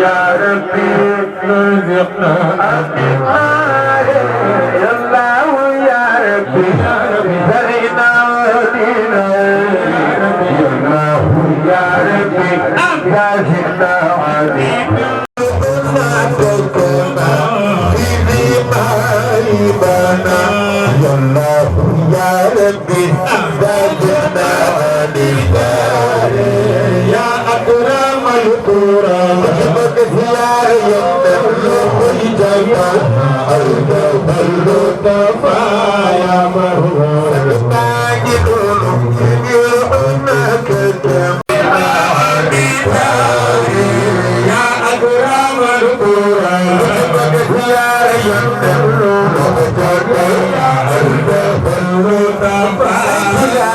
يا ربي ارزقنا يا الله يا ربي زرنا ودينا يا الله يا ربي زرنا ودينا يا الله يا ربي زرنا ودينا يا أكرم الكرام بكثير يمتلك الجمال اللطفا يا مرور الماجدون يرحمك يا أكرم الكرام بكثير يمتلك الجمال اللطفا يا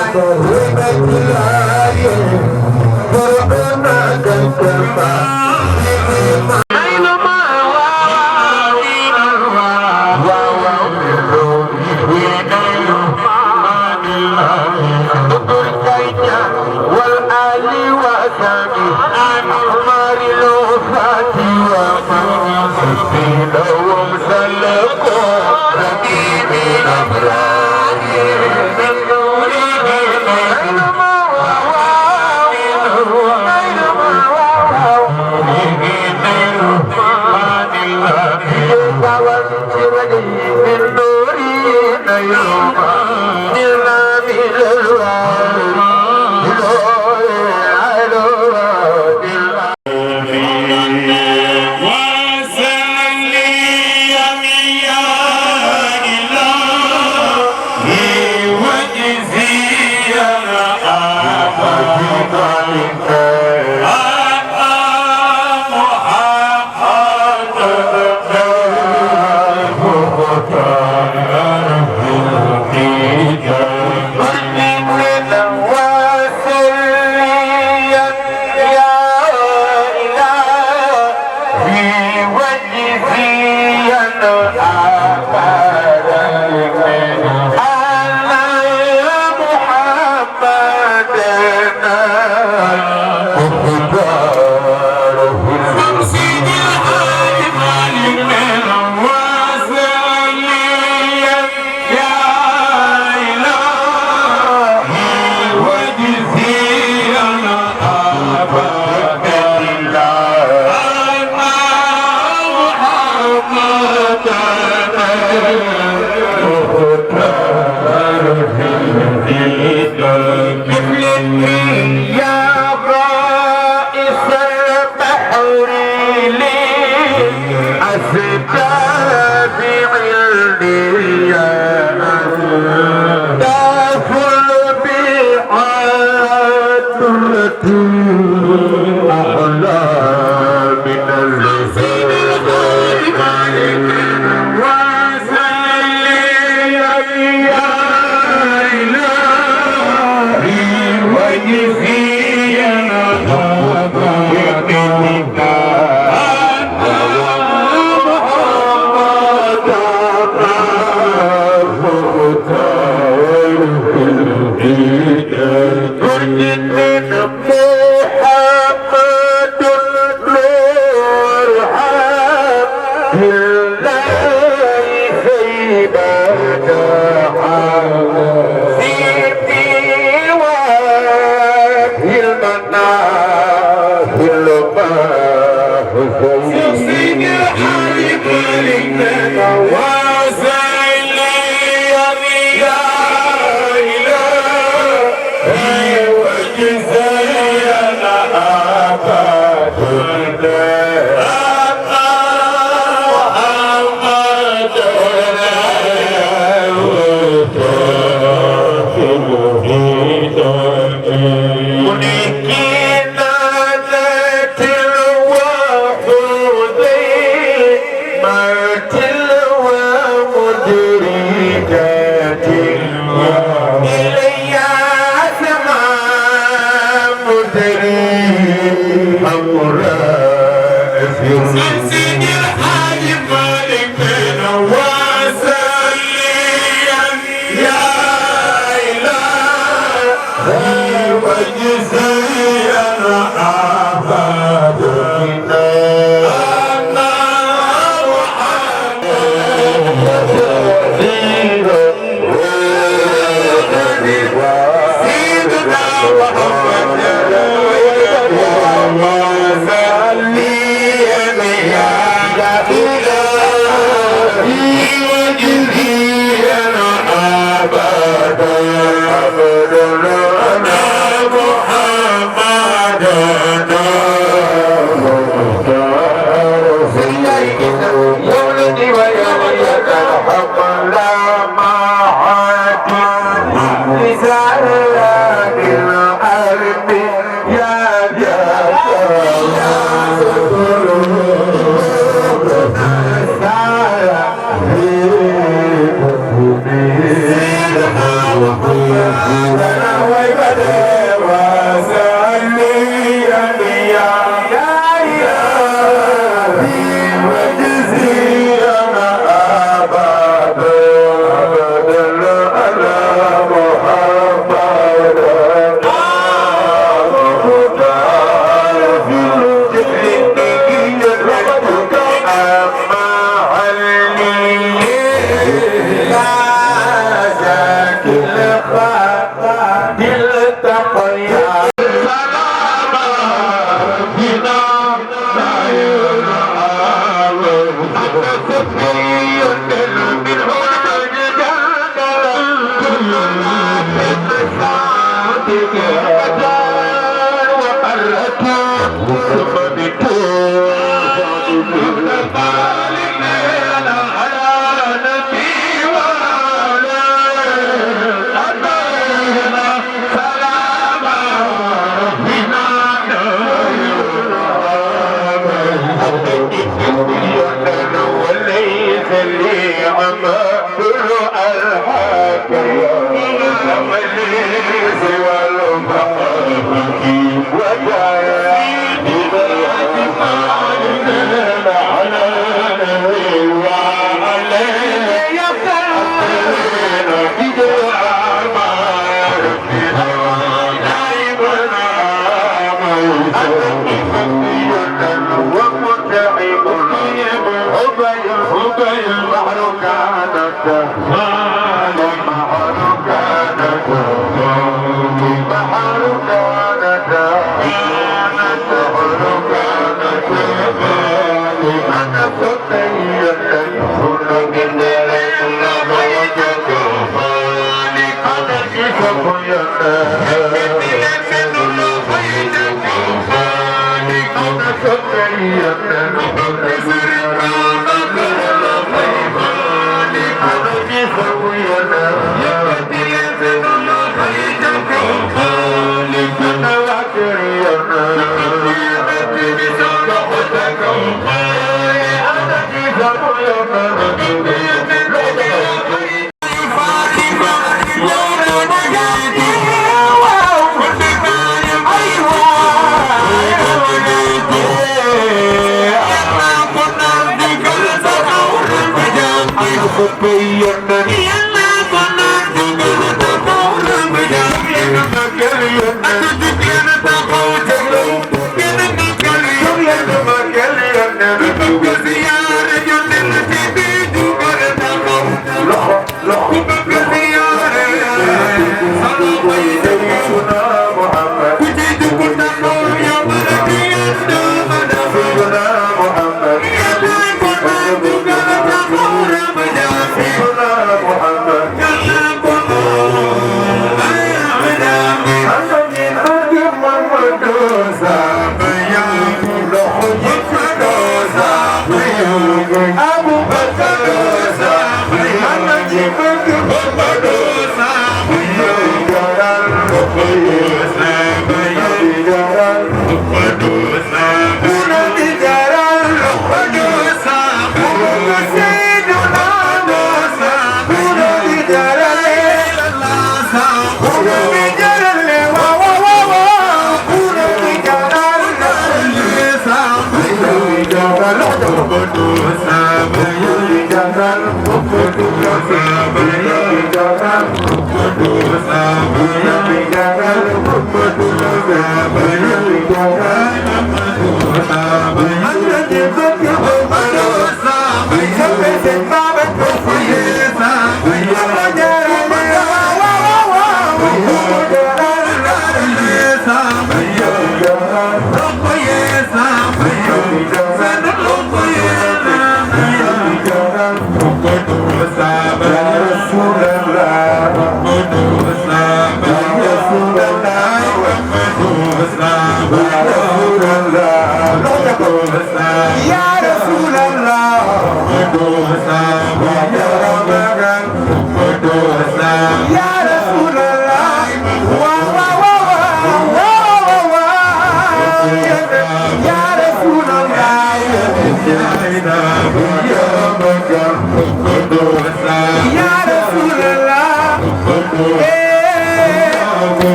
Islam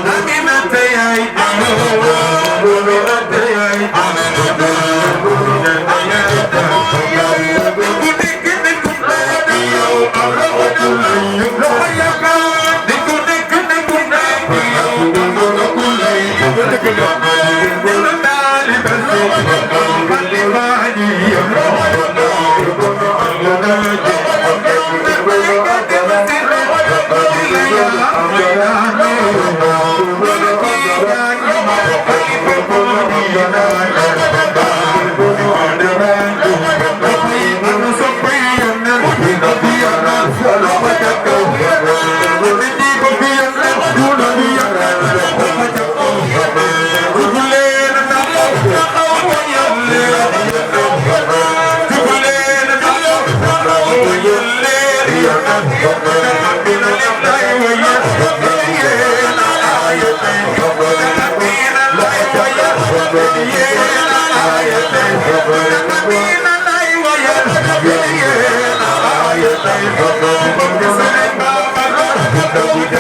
I'm Baba,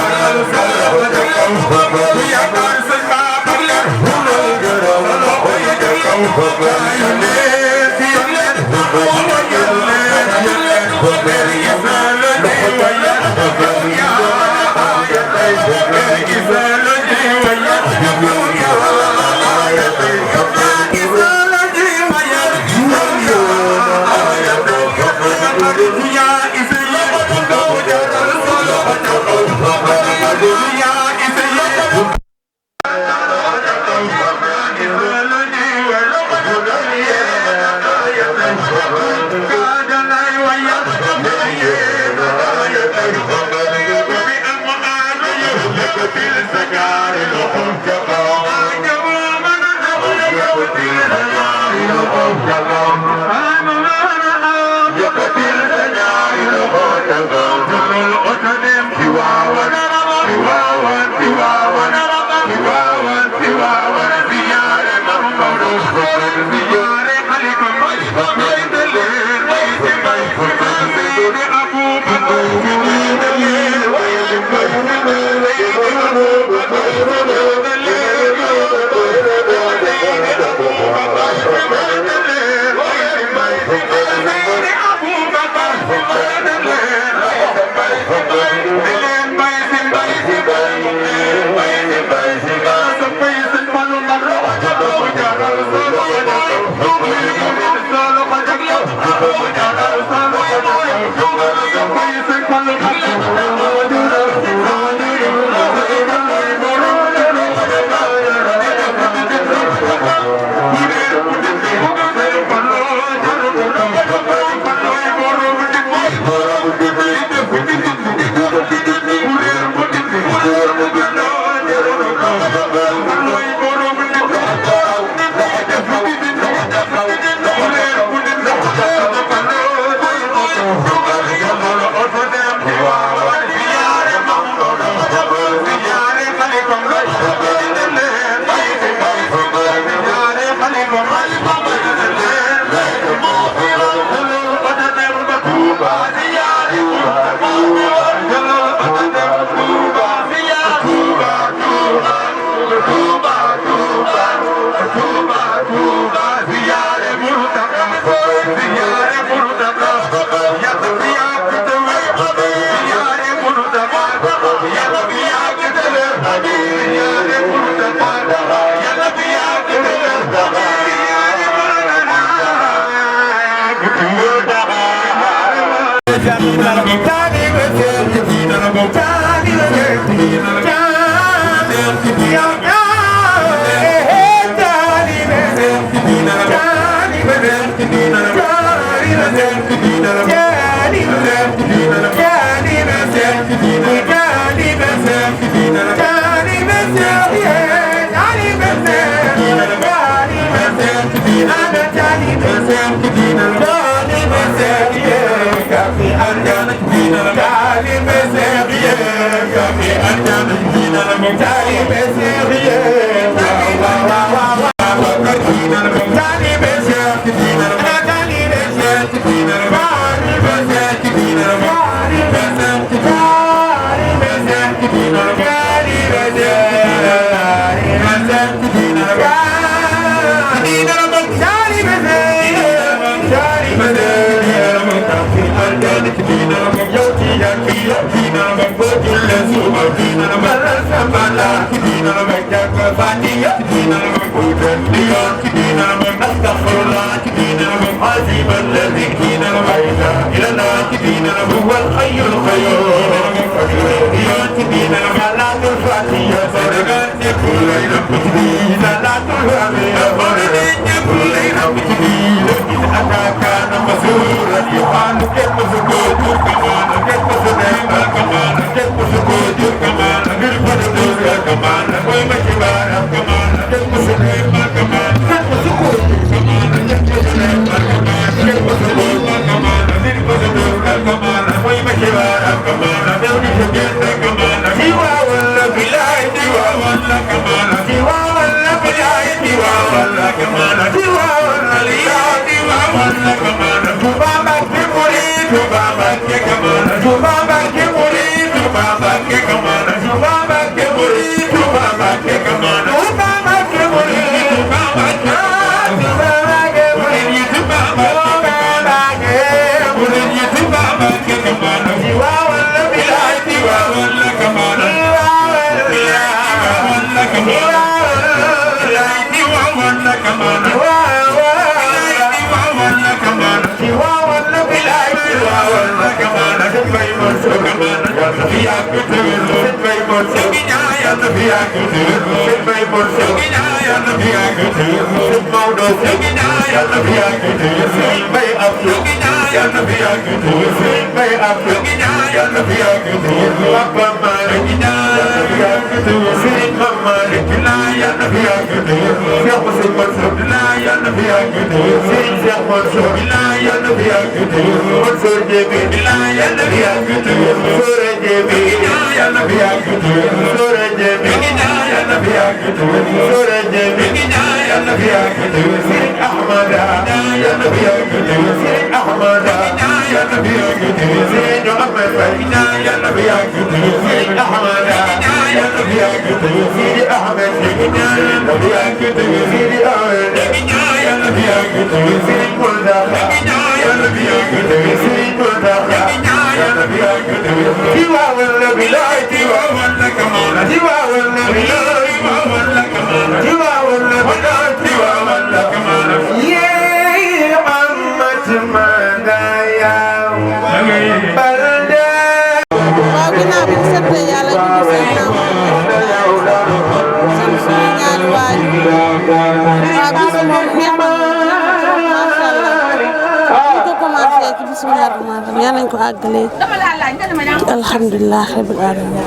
alhamdulillah rabbil alamin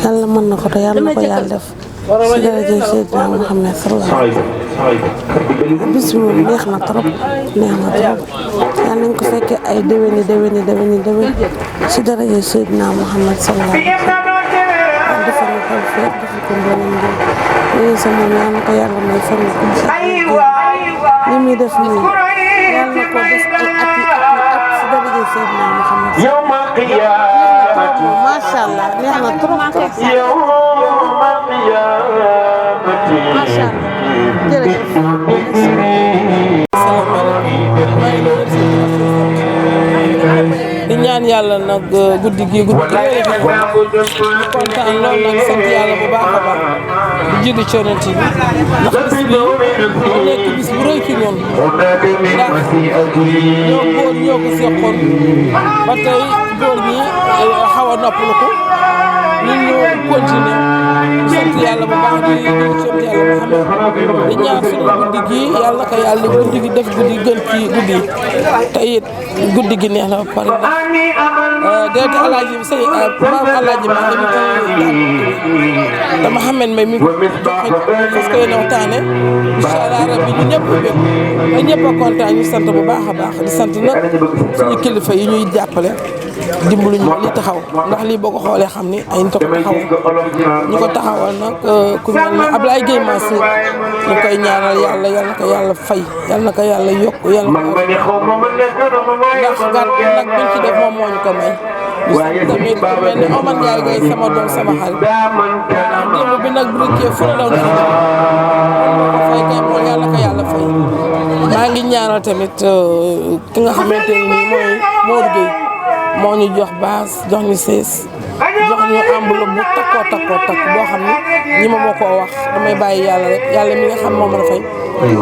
yàlla mën na ko te yàlla na ko yàlla def si daraja Seydina Muhammad sallallahu alayhi wa sallam bis moom neex na trop yàlla nañ ko fekkee ay déwéni si daraja Seydina Muhammad sallallahu alayhi wa sallam defal na ko feet defal ko mboolem ngeen sa moom yàlla na ko yàlla may fan li muy def nii yàlla na ko def ay at si daraja Seydina Muhammad masha Allah neex na trop masha Allah jërëjëf di ñaan yàlla nag guddi gi kontaan lool nag sant yàlla bu baax a baax di jóge ci Yonent bi ndax bis bi mu nekk bis bu rëy ci ñun ndax ñoo góor ñoo ko seqoon ba tey góor ñi xaw a noppalu ko ñun ñu continuer di sant yàlla bu baax di sant yàlla Muhammad di ñaan suñu guddi gi yàlla ko yàlla guddi gi def guddi gën ci guddi te it guddi gi neex na ba pare déet alaaji bi say maam alaaji ma ngi dama xamen may mi joxe parce que yéen a waxtaane incha allah rabbi ñu ñëpp bëgg ba ñëpp a kontaan ñu sant bu baax a baax di sant nag suñu kilifa yi ñuy jàppale dimbalu ñu li taxaw ndax lii boo ko xoolee xam ni ay nit a ko taxawal ñu ko taxawal nag ku mel ni Ablaye Gueye Mansour ñu koy ñaanal yàlla yal na ko yàlla fay yal na ko yàlla yokk yal na ko ndax gàtt nag biñ ci def moom moo ñu ko may di sant tamit ku mel ni Omar Ndiaye Gueye sama doom sama xarit ndax démb bi nag briquet fu ne daw na ko fay kay moom yal na ko yàlla fay maa ngi ñaanal tamit ki nga xamante ni nii mooy Modou Gueye moo ñu jox base jox ñu sees jox ñu enveloppe bu takk boo xam ne ñi ma moo koo wax damay bàyyi yàlla rek yàlla mi nga xam moom la fay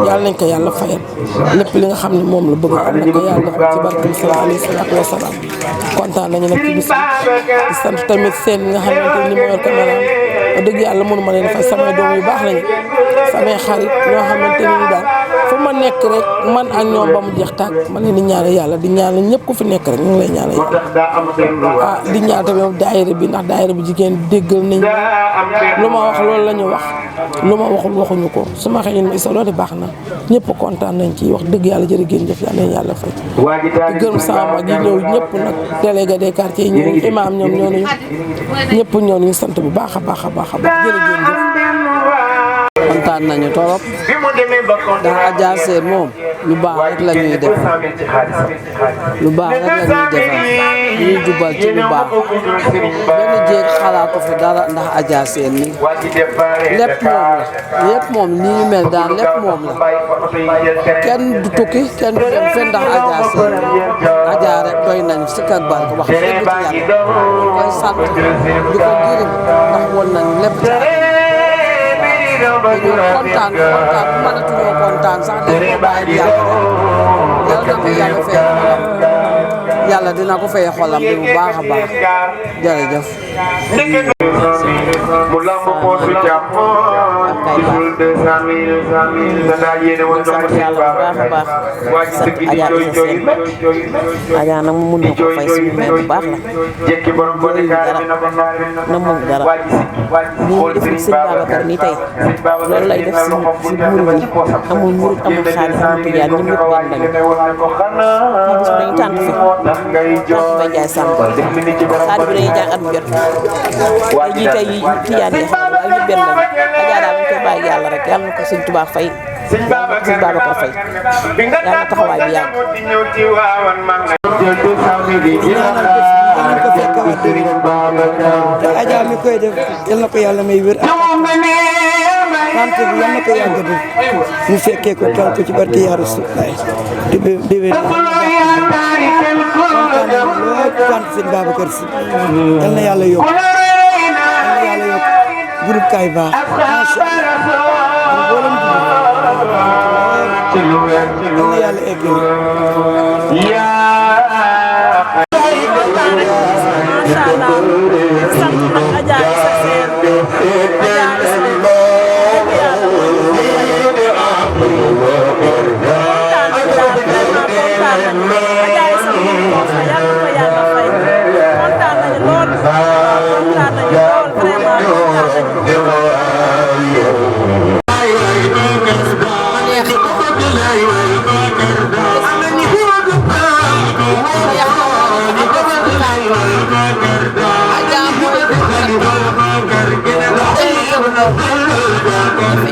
yàlla nañ ko yàlla fayal lépp li nga xam ne moom la bëgg am na ko yàlla def ci barke sallallahu alayhi salaatu wa salaam kontaan nañu nag ci bis bi di sant tamit seen nga xamante ni moo yor caméra wax dëgg yàlla mënu ma leen fay samay doom yu baax lañu samay xarit ñoo xamante ni daal fu ma nekk rek man ak ñoom ba mu jeex tàkk ma leen di ñaanal yàlla di ñaanal ñëpp ku fi nekk rek ñu ngi lay ñaanal yàlla di ñaan tamit daayira bi ndax daayira bi jigéen déggal nañ lu ma wax loolu la ñu wax lu ma waxul waxuñu ko su ma xëy na isa loolu baax na ñëpp kontaan nañ ci wax dëgg yàlla jërë ngeen jëf yàlla nañ yàlla fay di gërëm sama mag yi ñëw ñëpp nag délégué des quartiers yi ñëw imam ñoom ñoo nañu ñëpp ñoo ñu sant bu baax a baax a baax a baax jërë ngeen jëf kontaan nañu torop ndax Adja Seen moom lu baax rek la ñuy def lu baax rek la ñuy defal ñuy jubal ci lu baax benn jéeg xalaatu fi dara ndax Adja Seen mi lépp moom la lépp moom ni ñu mel daal lépp moom la kenn du tukki kenn du dem fenn ndax Adja Seen Adja rek doy nañu si kër barke wax dëgg yàlla koy sant di ko gërëm ndax woon nañu lépp ci dañu kontaan mënatuñoo kontaan sax dañ ko bàyyi yàlla yàlla dina ko fay xolam bi bu baax a baax jërëjëf. mu lamb poosu jàmm gisul 200 000 danaa yéene woon doon sant yàlla bu baax a baax sant Adja Issa Seen Adja nag mu mun na ko fay suñu mère bu baax la jooyu dara na moom dara li ñu def sëñ Babacar nii tey loolu lay def si murid yi amul murid amul xaalis amul tijaan ñëpp ñëpp benn lañu fii bis bu dañu tànt fi tànt Mbaye Ndiaye Samb saadi bi dañuy jàng at mu jot tey jii tey tijaan yi ak ñu benn lañu Adja daal ñu koy bàyyi yàlla rek yàlla na ko sëñ Tuubaa fay yàlla na ko sëñ Babacar fay yàlla na taxawaay bi yàgg. ko fekk wax dëgg te Adja mi koy def yal na ko yàlla may wér ak sant bi yal na ko yàgg def mu fekkee ko tal ko ci barke yaa Rasulullaay di déwén lool sant sëñ Babacar Si yal na yàlla yokk groupe Kaay baax macha Allah yal na yàlla eggal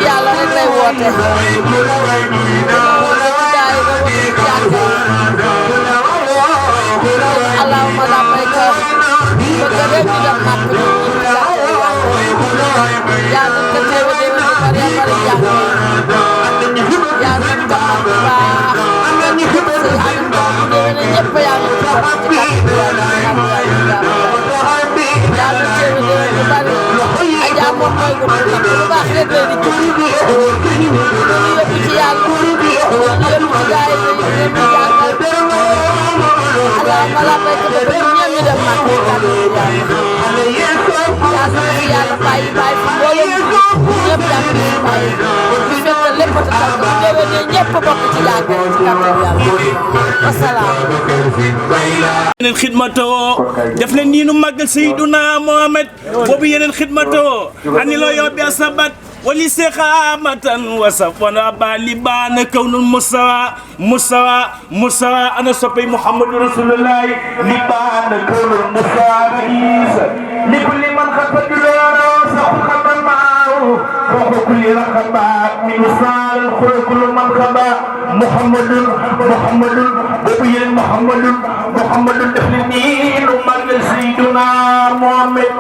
yàlla rek lay woote allahumma labbayka bëgg rek ñu dem màkk yàlla ko teewe déwén bu bari bari jàng yàlla ko am bu baax sëy am doom bu déwéne ñëpp yàlla ci barke ci kàttan yàlla teewe déwén bu bari Adja moom mooy ko nag lu baax rek lay di jóg ñu yóbbu ci yàlla ñu yóbbu ci gaay yi ñu yóbbu jàngal allahumma labbayka bëgg ñëpp ñu dem màkk ci kàttan yàlla bàyyi fi mbooloo ñëpp jàpp ci bàyyi bu fekk lépp a tatal ko déwénee ñëpp bokk ci jàngal ci kàttan yàlla wasalaam yeneen xidmatoo def leen nii nu màggal Seydina Mohamed boobu yeneen xidmatoo ani loo yóbbi asabat wali seexaamatan wasaf wana bali baana kawnul musawa ana soppay Muhammadu Rasulullahi li baana kawnul musawa raisa li kulli man xafadu looro saxu xabal maaw roxo kulli raxaba min saal xure kullu man xaba Muhammadun boobu yeneen Muhammadun def leen nii nu màggal Seydina Mohamed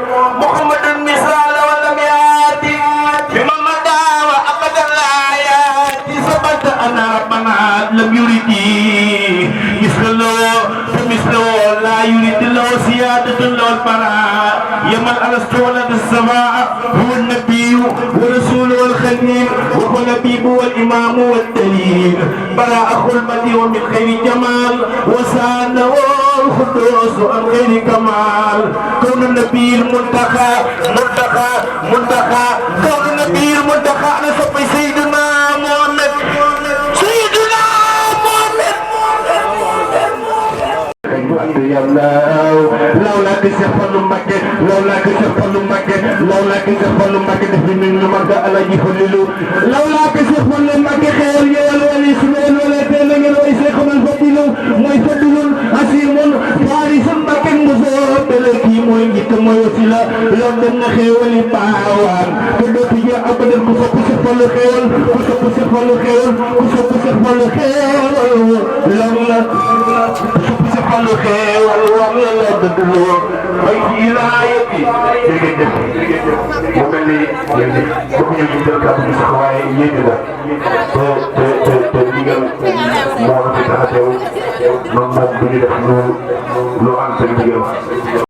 Muhammadun misaal wala miyaati أنا ربنا لم يرد مثله لا يريد له سيادة له البراء يمن ألست ولد السماء هو النبي ورسول والخليل وهو النبي والإمام والدليل براء أخو المدي ومن خير جمال وسانه الخدوس عن غير كمال كون النبي المنتقى كون النبي المنتقى أنا صفي سيدنا محمد لولاك سفر مكة لولاك سفر مكة لولاك سفر مكة دفن مكة على يخللو لولاك سفر مكة خير يوال ولي سمين ولا تلين ويسيكم الفضل موي فضل عسيم فارس مكة مزور تلكي موي جتم mooy wasila yoon dem na xéewali baawaan te dootu jeex abadan ku sopp Seex Fallu xéewal ku sopp Seex Fallu xéewal ku sopp Seex Fallu xéewal lan la ku sopp Seex Fallu xéewal war la la dëddloo bay ci ilaayati jërëjëf mu mel ni bëgguñu ñu jël kàddu gi sax waaye yéene la te ndigal moo la fi tax a teew noonu moom du ñu def lu ànd ak ndigal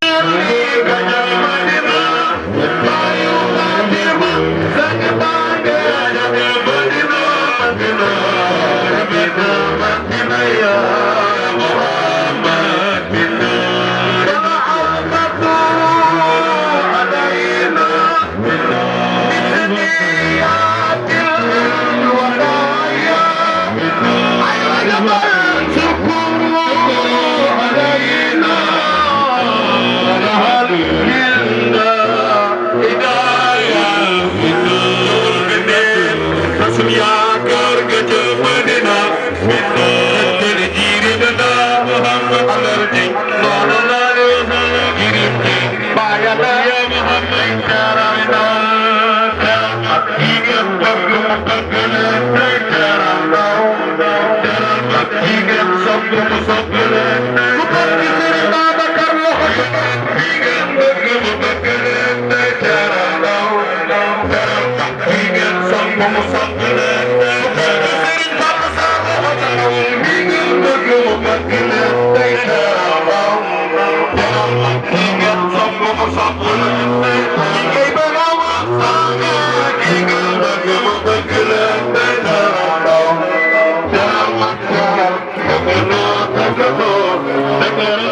Thank you.